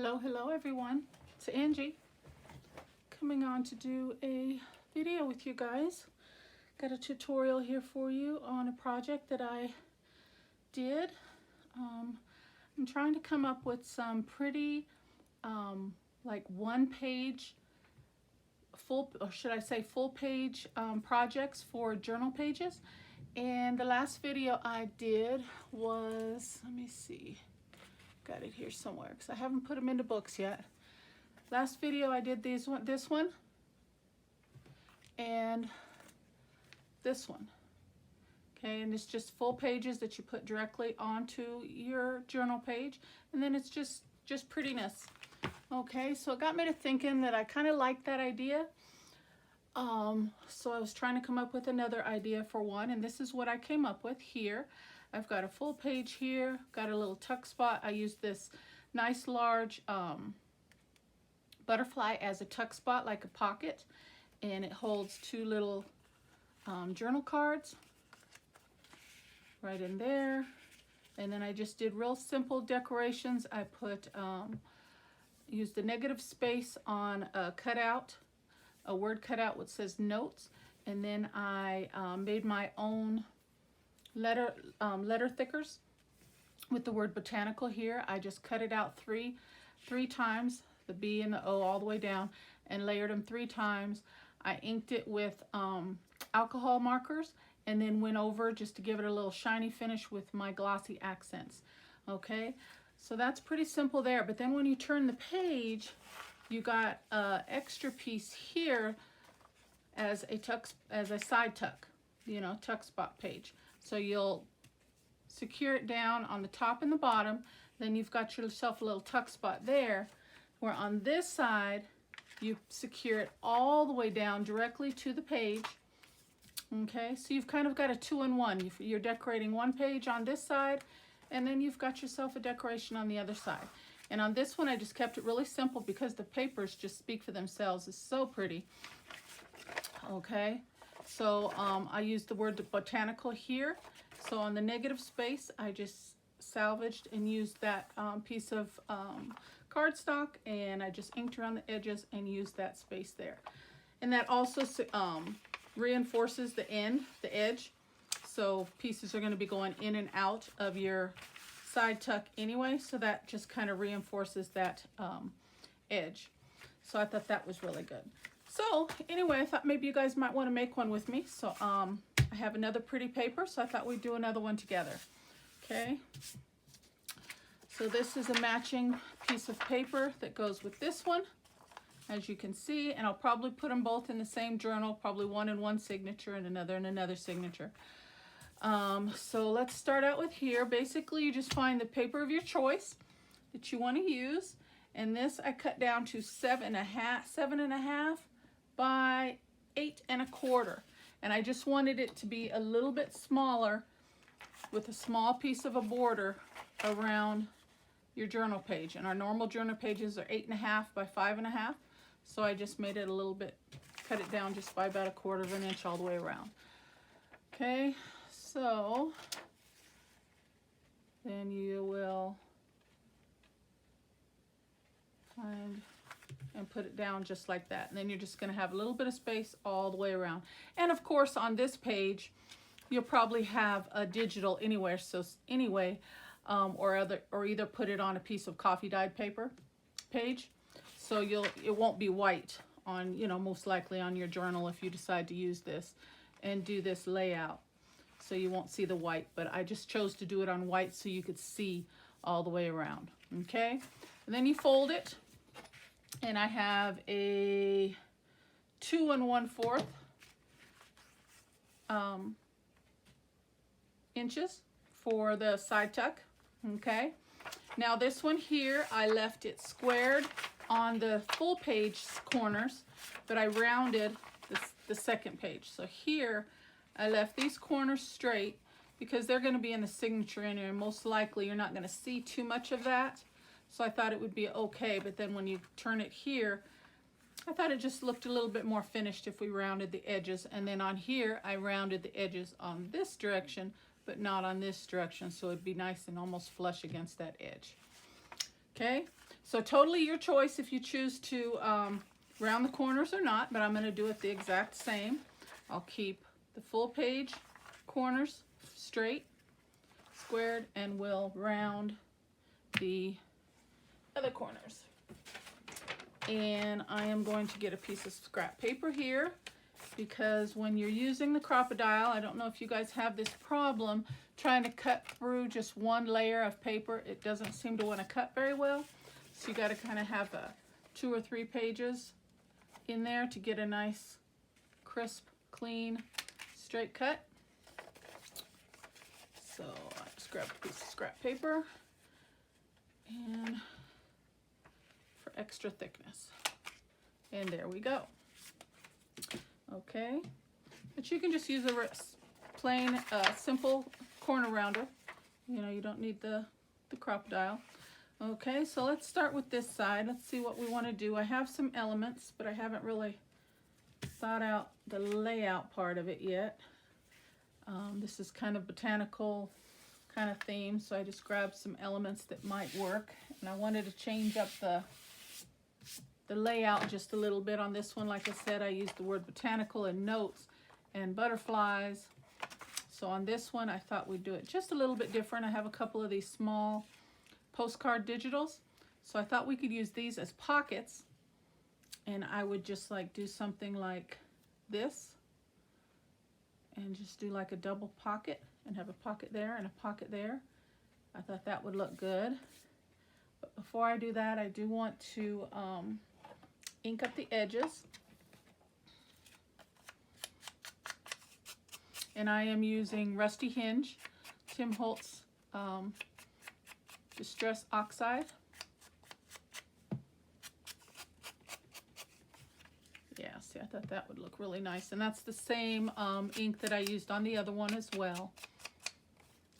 Hello everyone. It's Angie coming on to do a video with you guys. Got a tutorial here for you on a project that I did. I'm trying to come up with some pretty like one-page full page projects for journal pages. And the last video I did was, let me see, got it here somewhere because I haven't put them into books yet. Last video I did this one and this one. Okay, and it's just full pages that you put directly onto your journal page, and then it's just prettiness. Okay, so it got me to thinking that I kind of like that idea. So I was trying to come up with another idea for one, and this is what I came up with here. I've got a full page here, got a little tuck spot. I used this nice large butterfly as a tuck spot, like a pocket, and it holds two little journal cards right in there. And then I just did real simple decorations. I put used the negative space on a cutout, a word cutout which says notes, and then I made my own letter thickers with the word botanical here. I just cut it out three times, the B and the O all the way down, and layered them 3 times. I inked it with alcohol markers, and then went over just to give it a little shiny finish with my glossy accents. Okay, so that's pretty simple there. But then when you turn the page, you got an extra piece here as a side tuck, you know, tuck spot page. So you'll secure it down on the top and the bottom. Then you've got yourself a little tuck spot there, where on this side you secure it all the way down directly to the page. Okay, so you've kind of got a 2-in-1. You're decorating one page on this side, and then you've got yourself a decoration on the other side. And on this one, I just kept it really simple because the papers just speak for themselves. It's so pretty. Okay, so I used the word botanical here. So on the negative space, I just salvaged and used that piece of cardstock, and I just inked around the edges and used that space there. And that also reinforces the edge. So pieces are going to be going in and out of your side tuck anyway, so that just kind of reinforces that edge. So I thought that was really good. So anyway, I thought maybe you guys might want to make one with me. So I have another pretty paper, so I thought we'd do another one together. Okay, so this is a matching piece of paper that goes with this one, as you can see, and I'll probably put them both in the same journal, probably one in one signature and another in another signature. So let's start out with here. Basically, you just find the paper of your choice that you want to use, and this I cut down to 7.5 by 8.25, and I just wanted it to be a little bit smaller with a small piece of a border around your journal page. And our normal journal pages are 8.5 by 5.5, so I just made it a little bit, cut it down just by about 1/4 inch all the way around. Okay, so then you will find and put it down just like that, and then you're just going to have a little bit of space all the way around. And of course on this page you'll probably have a digital anywhere, so anyway, or either put it on a piece of coffee dyed paper page, so it won't be white on, you know, most likely on your journal if you decide to use this and do this layout. So you won't see the white, but I just chose to do it on white so you could see all the way around. Okay, and then you fold it, and I have a 2 1/4 inches for the side tuck. Okay, now this one here, I left it squared on the full page corners, but I rounded the second page. So here I left these corners straight because they're going to be in the signature in here, and most likely you're not going to see too much of that. So I thought it would be okay, but then when you turn it here, I thought it just looked a little bit more finished if we rounded the edges. And then on here, I rounded the edges on this direction, but not on this direction, so it'd be nice and almost flush against that edge. Okay, So totally your choice if you choose to round the corners or not, but I'm going to do it the exact same. I'll keep the full page corners straight, squared, and we'll round the other corners. And I am going to get a piece of scrap paper here, because when you're using the Crop-A-Dile, I don't know if you guys have this problem trying to cut through just one layer of paper. It doesn't seem to want to cut very well. So you got to kind of have 2 or 3 pages in there to get a nice, crisp, clean, straight cut. So I just grabbed a piece of scrap paper and for extra thickness. And there we go. Okay, but you can just use a plain, simple corner rounder. You know, you don't need the Crop-A-Dile. Okay, so let's start with this side. Let's see what we want to do. I have some elements, but I haven't really thought out the layout part of it yet. This is kind of botanical kind of theme, so I just grabbed some elements that might work. And I wanted to change up the layout just a little bit on this one. Like I said, I used the word botanical and notes and butterflies. So on this one, I thought we'd do it just a little bit different. I have a couple of these small postcard digitals. So I thought we could use these as pockets. And I would just like do something like this. And just do like a double pocket and have a pocket there and a pocket there. I thought that would look good. But before I do that, I do want to ink up the edges. And I am using Rusty Hinge, Tim Holtz Distress Oxide. Yeah, see, I thought that would look really nice. And that's the same ink that I used on the other one as well.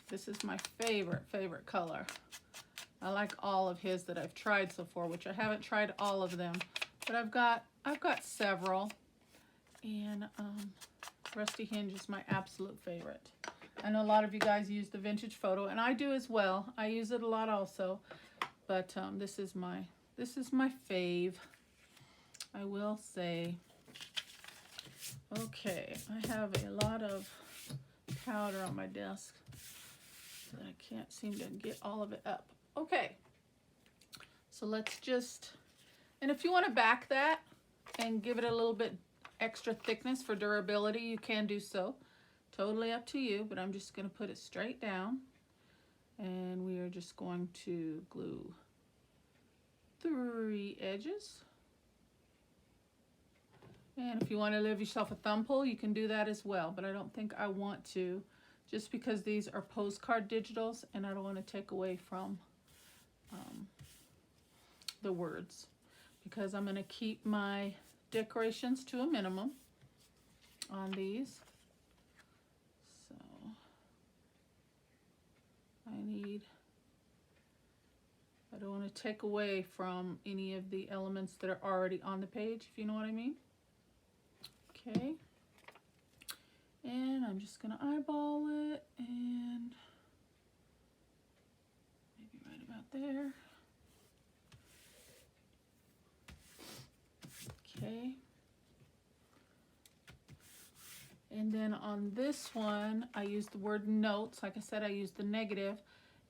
This is my favorite color. I like all of his that I've tried so far, which I haven't tried all of them, but I've got several. And Rusty Hinge is my absolute favorite. I know a lot of you guys use the Vintage Photo, and I do as well. I use it a lot also, but this is my fave, I will say. Okay, I have a lot of powder on my desk that I can't seem to get all of it up. Okay, so let's just, and if you want to back that and give it a little bit extra thickness for durability, you can do so. Totally up to you, but I'm just going to put it straight down, and we are just going to glue 3 edges. And if you want to leave yourself a thumb pull, you can do that as well, but I don't think I want to, just because these are postcard digitals and I don't want to take away from the words, because I'm going to keep my decorations to a minimum on these. So I don't want to take away from any of the elements that are already on the page, if you know what I mean. Okay, and I'm just going to eyeball it, and maybe right about there. Okay, and then on this one, I used the word notes. Like I said, I used the negative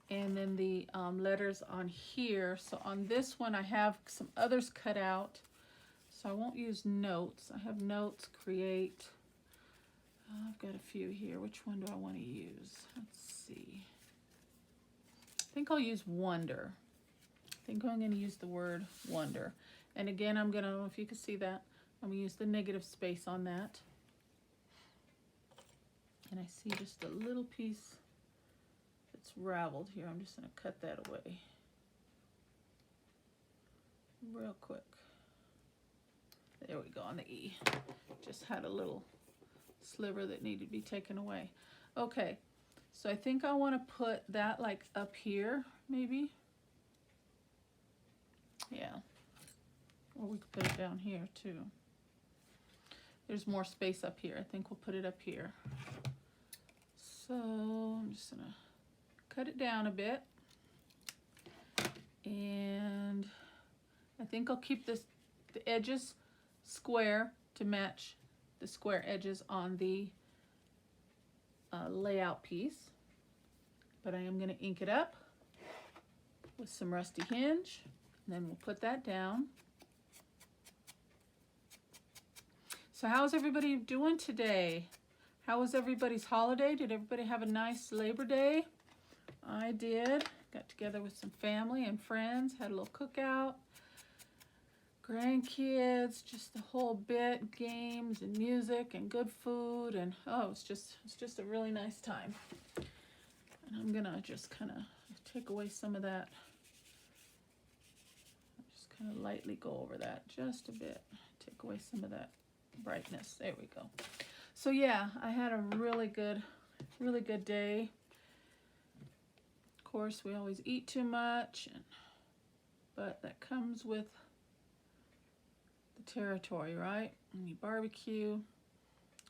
and then the letters on here. So on this one, I have some others cut out. So I won't use notes. I have notes, create. I've got a few here. Which one do I want to use? Let's see. I think I'll use wonder. I think I'm going to use the word wonder. And again, I don't know if you can see that. I'm going to use the negative space on that. And I see just a little piece that's raveled here. I'm just going to cut that away real quick. There we go, on the E. Just had a little sliver that needed to be taken away. Okay, so I think I want to put that like up here, maybe. Yeah. Or we could put it down here too. There's more space up here. I think we'll put it up here. So I'm just gonna cut it down a bit. And I think I'll keep the edges square to match the square edges on the layout piece. But I am going to ink it up with some rusty hinge, and then we'll put that down. So how's everybody doing today? How was everybody's holiday? Did everybody have a nice Labor Day? I did. Got together with some family and friends, had a little cookout, grandkids, just the whole bit, games and music and good food, and oh, it's just a really nice time. And I'm gonna just kind of take away some of that. Just kind of lightly go over that just a bit. Take away some of that brightness. There we go. So yeah, I had a really good day. Of course, we always eat too much, but that comes with the territory, right? When you barbecue,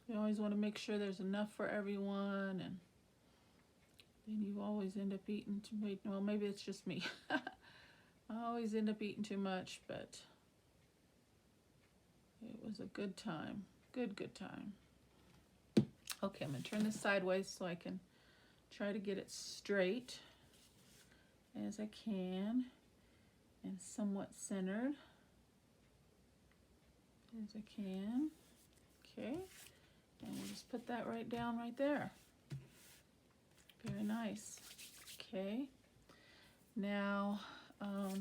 you always want to make sure there's enough for everyone, and then you always end up eating too much. Well, maybe it's just me. I always end up eating too much, but it was a good time. Good time. Okay, I'm going to turn this sideways so I can try to get it straight as I can and somewhat centered as I can. Okay, and we'll just put that right down right there. Very nice. Okay, now let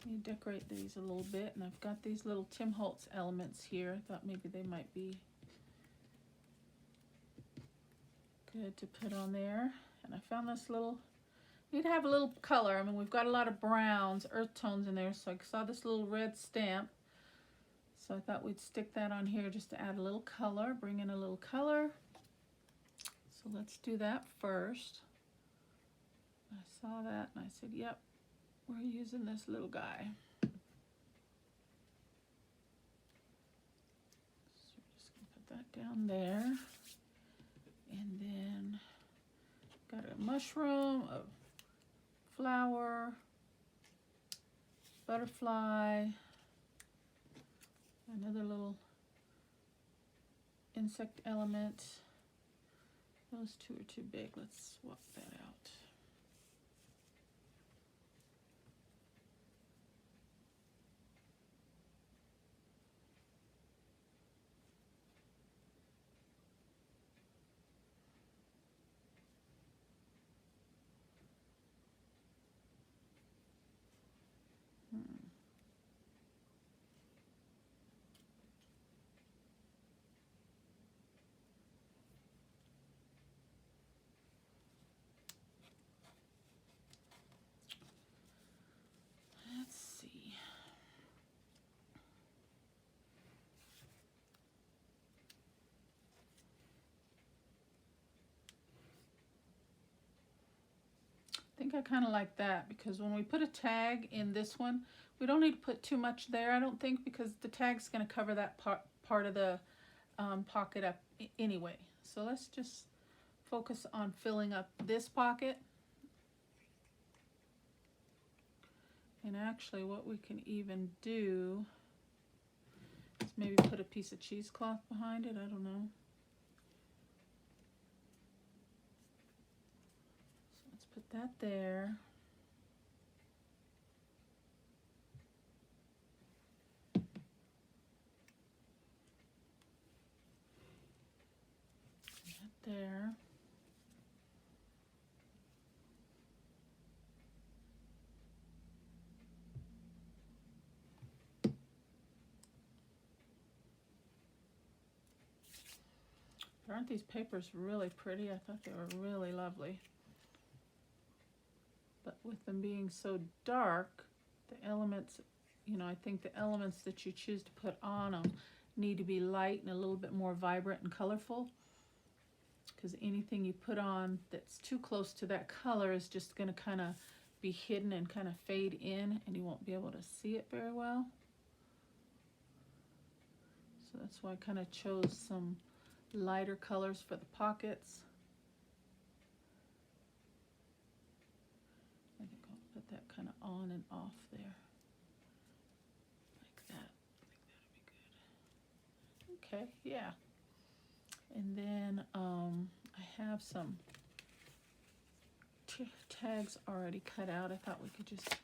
me decorate these a little bit, and I've got these little Tim Holtz elements here. I thought maybe they might be good to put on there. And I found this little, need to have a little color. I mean, we've got a lot of browns, earth tones in there, so I saw this little red stamp. So I thought we'd stick that on here just to add a little color, bring in a little color. So let's do that first. I saw that and I said, yep, we're using this little guy. So we're just gonna put that down there. And then got a mushroom, a flower, butterfly, another little insect element. Those two are too big. Let's swap that out. Let's see. I think I kind of like that, because when we put a tag in this one, we don't need to put too much there, I don't think, because the tag's going to cover that part of the pocket up anyway. So let's just focus on filling up this pocket. And actually what we can even do is maybe put a piece of cheesecloth behind it, I don't know. So let's put that there. That there. Aren't these papers really pretty? I thought they were really lovely. But with them being so dark, the elements, you know, I think the elements that you choose to put on them need to be light and a little bit more vibrant and colorful. Because anything you put on that's too close to that color is just going to kind of be hidden and kind of fade in, and you won't be able to see it very well. So that's why I kind of chose some lighter colors for the pockets. I think I'll put that kind of on and element off there. Like that. I think that'd be good. Okay, yeah. And then I have some tags already cut out. I thought we could just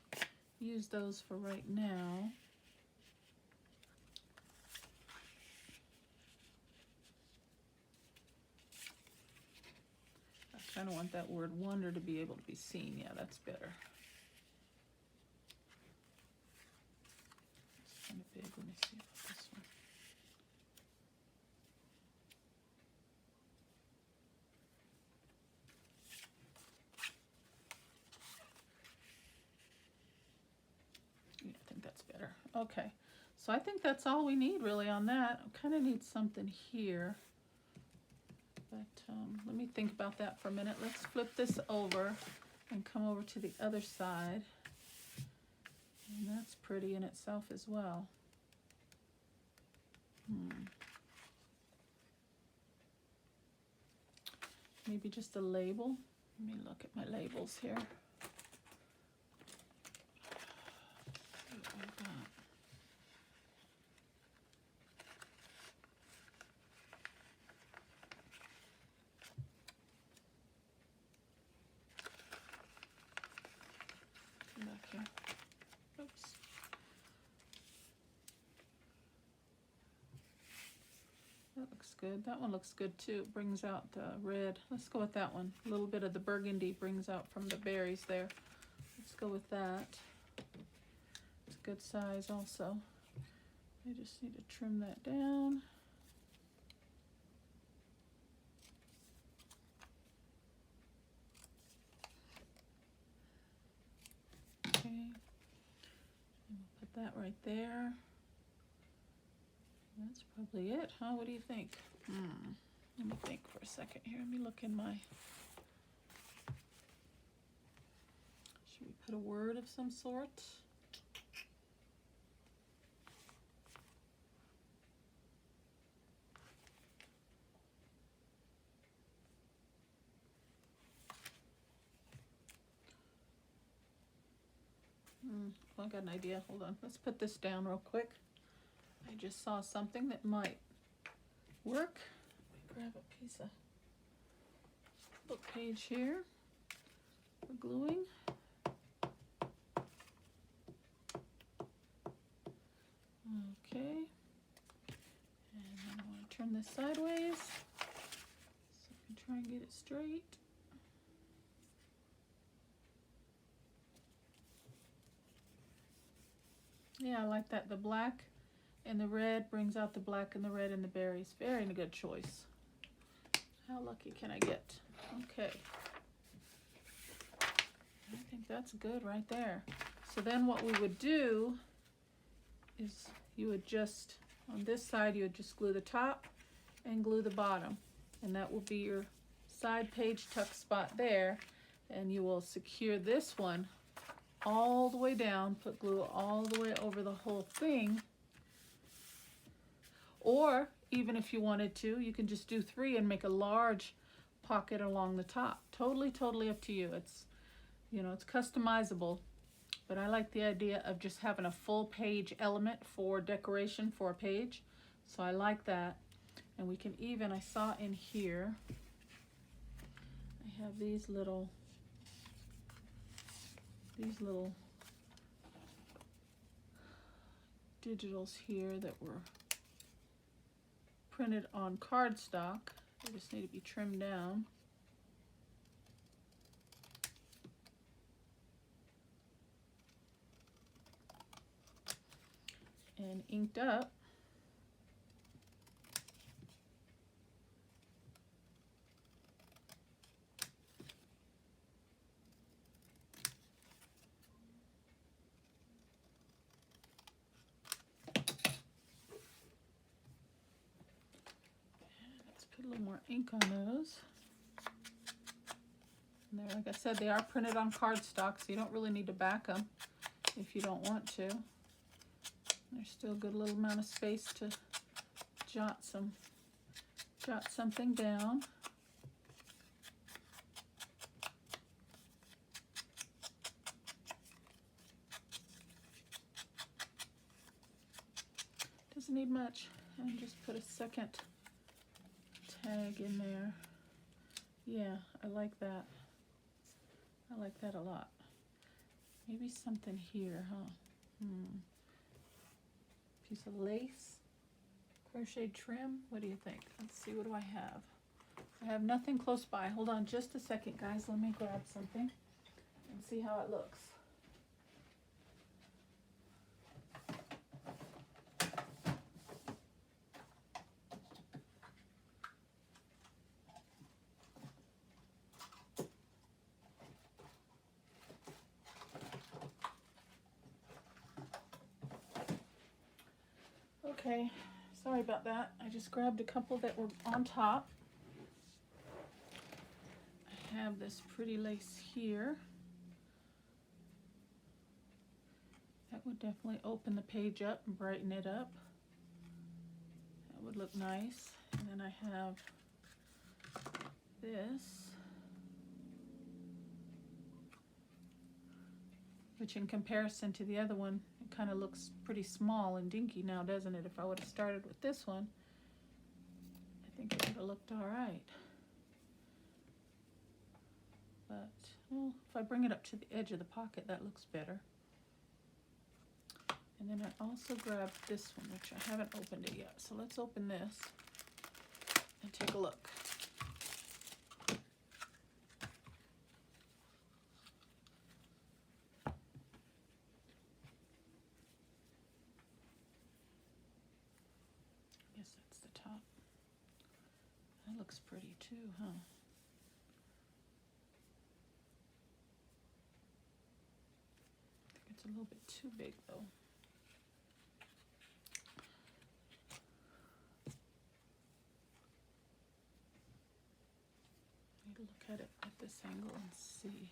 use those for right now. I kind of want that word wonder to be able to be seen. Yeah, that's better. It's kind of big. Let me see about this one. Yeah, I think that's better. Okay, so I think that's all we need really on that. I kind of need something here. But let me think about that for a minute. Let's flip this over and come over to the other side. And that's pretty in itself as well. Maybe just a label. Let me look at my labels here. Back here. Oops. That looks good. That one looks good too. It brings out the red. Let's go with that one. A little bit of the burgundy brings out from the berries there. Let's go with that. It's a good size also. I just need to trim that down. Okay. And we'll put that right there. That's probably it, huh? What do you think? Let me think for a second here. Let me look in my... Should we put a word of some sort? Well, I got an idea. Hold on. Let's put this down real quick. I just saw something that might work. Let me grab a piece of book page here for gluing. Okay. And then I want to turn this sideways so I can try and get it straight. Yeah, I like that. The black and the red brings out the black and the red and the berries. Very good choice. How lucky can I get? Okay. I think that's good right there. So then what we would do is you would just, on this side, you would just glue the top and glue the bottom. And that will be your side page tuck spot there. And you will secure this one all the way down, put glue all the way over the whole thing. Or even if you wanted to, you can just do 3 and make a large pocket along the top. Totally up to you. It's, you know, it's customizable, but I like the idea of just having a full page element for decoration for a page. So I like that. And we can even, I saw in here, I have these little digitals here that were printed on cardstock. They just need to be trimmed down. And inked up. Put a little more ink on those. And there, like I said, they are printed on cardstock, so you don't really need to back them if you don't want to. There's still a good little amount of space to jot something down. doesn't need much. And just put a second tag in there. Yeah, I like that. I like that a lot. Maybe something here, huh? Piece of lace, crochet trim. What do you think? Let's see, what do I have? I have nothing close by. Hold on just a second, guys. Let me grab something and see how it looks. Okay, sorry about that. I just grabbed a couple that were on top. I have this pretty lace here. That would definitely open the page up and brighten it up. That would look nice. And then I have this, which in comparison to the other one, it kind of looks pretty small and dinky now, doesn't it? If I would have started with this one, I think it would have looked all right. But, well, if I bring it up to the edge of the pocket, that looks better. And then I also grabbed this one, which I haven't opened it yet. So let's open this and take a look. I guess that's the top. That looks pretty too, huh? I think it's a little bit too big though. Look at it at this angle and see.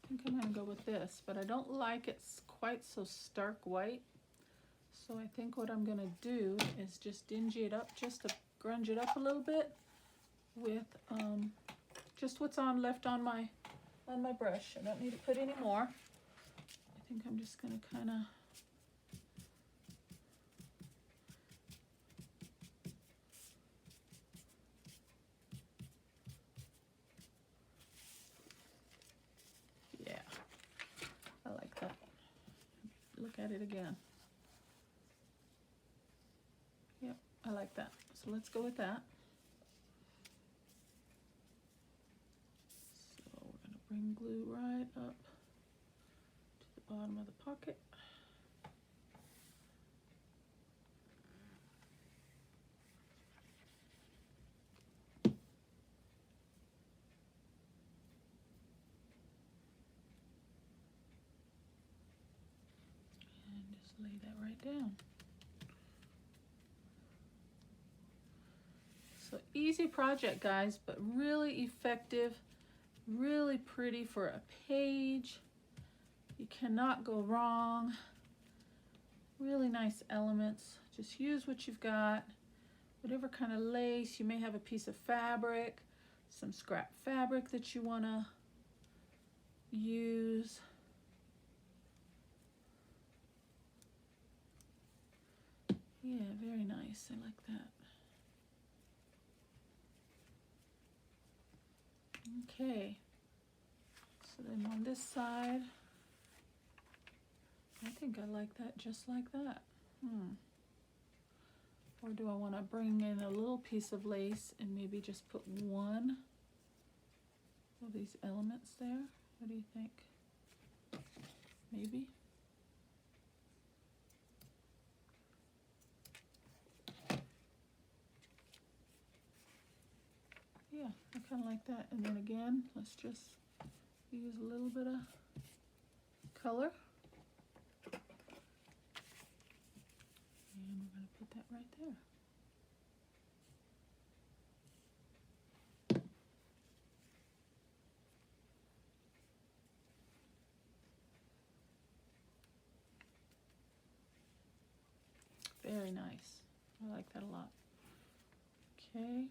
I think I'm going to go with this, but I don't like it quite so stark white. So I think what I'm going to do is just dingy it up, just to grunge it up a little bit with just what's left on my brush. I don't need to put any more. I think I'm just going to kind of at it again. Yep, I like that. So let's go with that. So we're going to bring glue right up to the bottom of the pocket. Lay that right down. So easy project, guys, but really effective, really pretty for a page. You cannot go wrong. Really nice elements. Just use what you've got. Whatever kind of lace. You may have a piece of fabric, some scrap fabric that you want to use. Yeah, very nice. I like that. Okay. So then on this side, I think I like that just like that. Or do I want to bring in a little piece of lace and maybe just put one of these elements there? What do you think? Maybe. Yeah, I kind of like that. And then again, let's just use a little bit of color. And we're going to put that right there. Very nice. I like that a lot. Okay.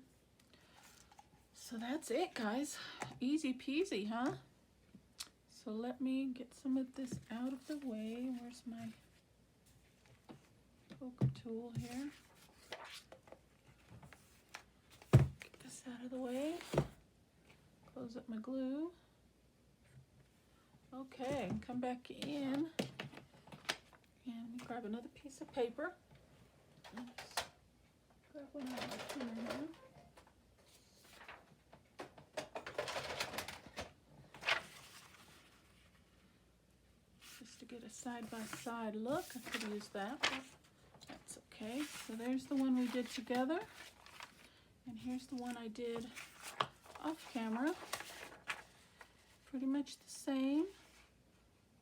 So that's it, guys. Easy peasy, huh? So let me get some of this out of the way. Where's my poker tool here? Get this out of the way. Close up my glue. Okay, come back in. And let me grab another piece of paper. Oops. Grab one out of my printer here. Just to get a side-by-side look, I could use that, but that's okay. So there's the one we did together. And here's the one I did off camera. Pretty much the same,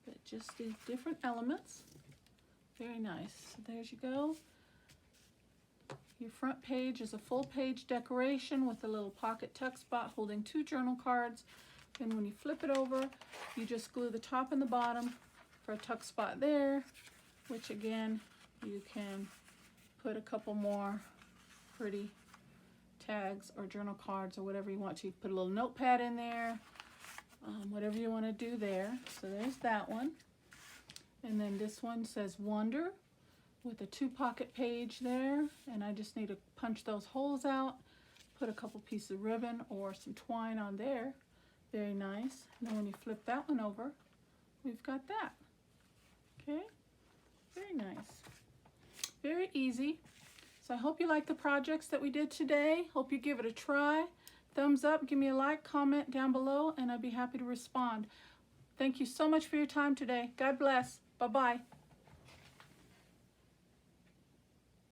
but just is different elements. Very nice. So there you go. Your front page is a full page decoration with a little pocket tuck spot holding 2 journal cards. And when you flip it over, you just glue the top and the bottom for a tuck spot there, which again, you can put a couple more pretty tags or journal cards or whatever you want to. You put a little notepad in there, whatever you want to do there. So there's that one. And then this one says Wonder with a 2 pocket page there. And I just need to punch those holes out, put a couple pieces of ribbon or some twine on there. Very nice. And then when you flip that one over, we've got that. Okay, very nice. Very easy. So I hope you like the projects that we did today. Hope you give it a try. Thumbs up, give me a like, comment down below, and I'd be happy to respond. Thank you so much for your time today. God bless. Bye-bye.